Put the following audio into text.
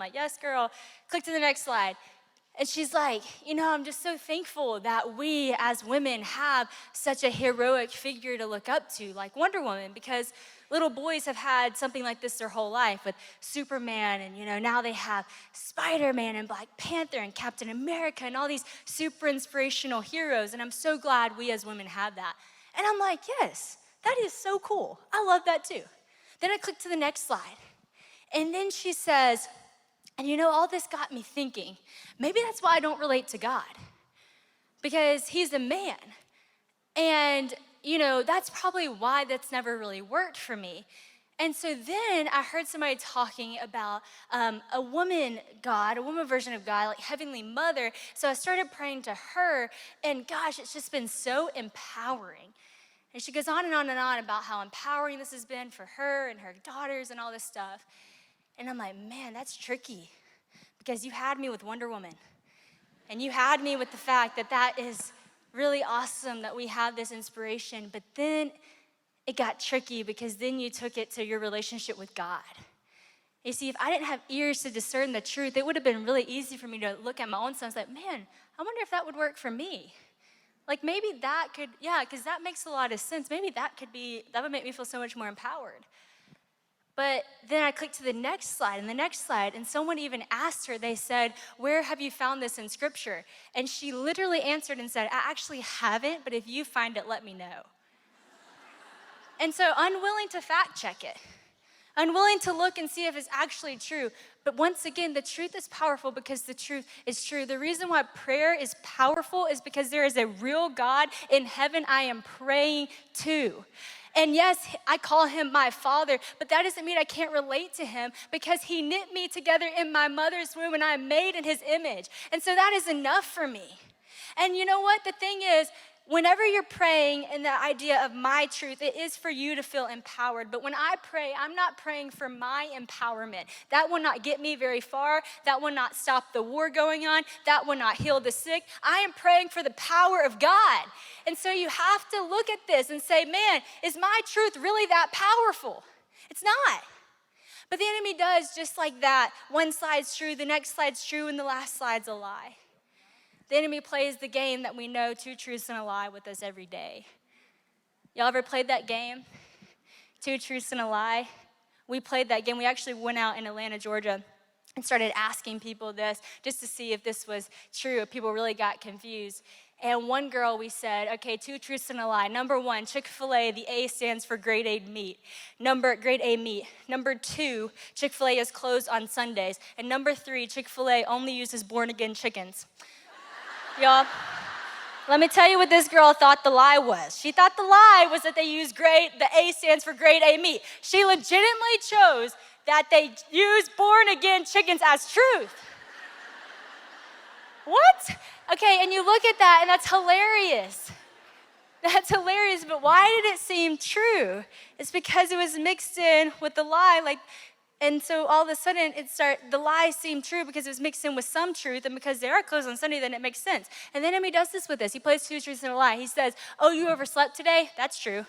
like, yes, girl. Click to the next slide. And she's like, I'm just so thankful that we as women have such a heroic figure to look up to, like Wonder Woman, because little boys have had something like this their whole life with Superman, and now they have Spider-Man and Black Panther and Captain America and all these super inspirational heroes, and I'm so glad we as women have that. And I'm like, yes, that is so cool. I love that too. Then I click to the next slide, and then she says, and all this got me thinking, maybe that's why I don't relate to God, because he's a man. And, that's probably why that's never really worked for me. And so then I heard somebody talking about a woman God, a woman version of God, like Heavenly Mother. So I started praying to her, and gosh, it's just been so empowering. And she goes on and on and on about how empowering this has been for her and her daughters and all this stuff. And I'm like, man, that's tricky, because you had me with Wonder Woman. And you had me with the fact that that is really awesome that we have this inspiration. But then it got tricky, because then you took it to your relationship with God. You see, if I didn't have ears to discern the truth, it would have been really easy for me to look at my own son and say, man, I wonder if that would work for me. Like maybe that could, because that makes a lot of sense. Maybe that would make me feel so much more empowered. But then I clicked to the next slide and the next slide, and someone even asked her, they said, where have you found this in Scripture? And she literally answered and said, I actually haven't, but if you find it, let me know. And so unwilling to fact check it, unwilling to look and see if it's actually true. But once again, the truth is powerful because the truth is true. The reason why prayer is powerful is because there is a real God in heaven I am praying to. And yes, I call him my father, but that doesn't mean I can't relate to him, because he knit me together in my mother's womb and I am made in his image. And so that is enough for me. And you know what? The thing is, whenever you're praying in the idea of my truth, it is for you to feel empowered. But when I pray, I'm not praying for my empowerment. That will not get me very far. That will not stop the war going on. That will not heal the sick. I am praying for the power of God. And so you have to look at this and say, man, is my truth really that powerful? It's not. But the enemy does just like that. One slide's true, the next slide's true, and the last slide's a lie. The enemy plays the game that we know, 2 truths and a lie, with us every day. Y'all ever played that game? 2 truths and a lie? We played that game. We actually went out in Atlanta, Georgia, and started asking people this just to see if this was true. People really got confused. And one girl, we said, okay, 2 truths and a lie. Number 1, Chick-fil-A, the A stands for grade A meat. Grade A meat. Number 2, Chick-fil-A is closed on Sundays. And number 3, Chick-fil-A only uses born-again chickens. Y'all, let me tell you what this girl thought the lie was. She thought the lie was that they use the A stands for grade A meat. She legitimately chose that they use born-again chickens as truth. What? Okay, and you look at that, and that's hilarious. That's hilarious, but why did it seem true? It's because it was mixed in with the lie, and so all of a sudden the lie seemed true because it was mixed in with some truth, and because they are closed on Sunday, then it makes sense. And then he does this with us. He plays 2 truths and a lie. He says, oh, you overslept today? That's true.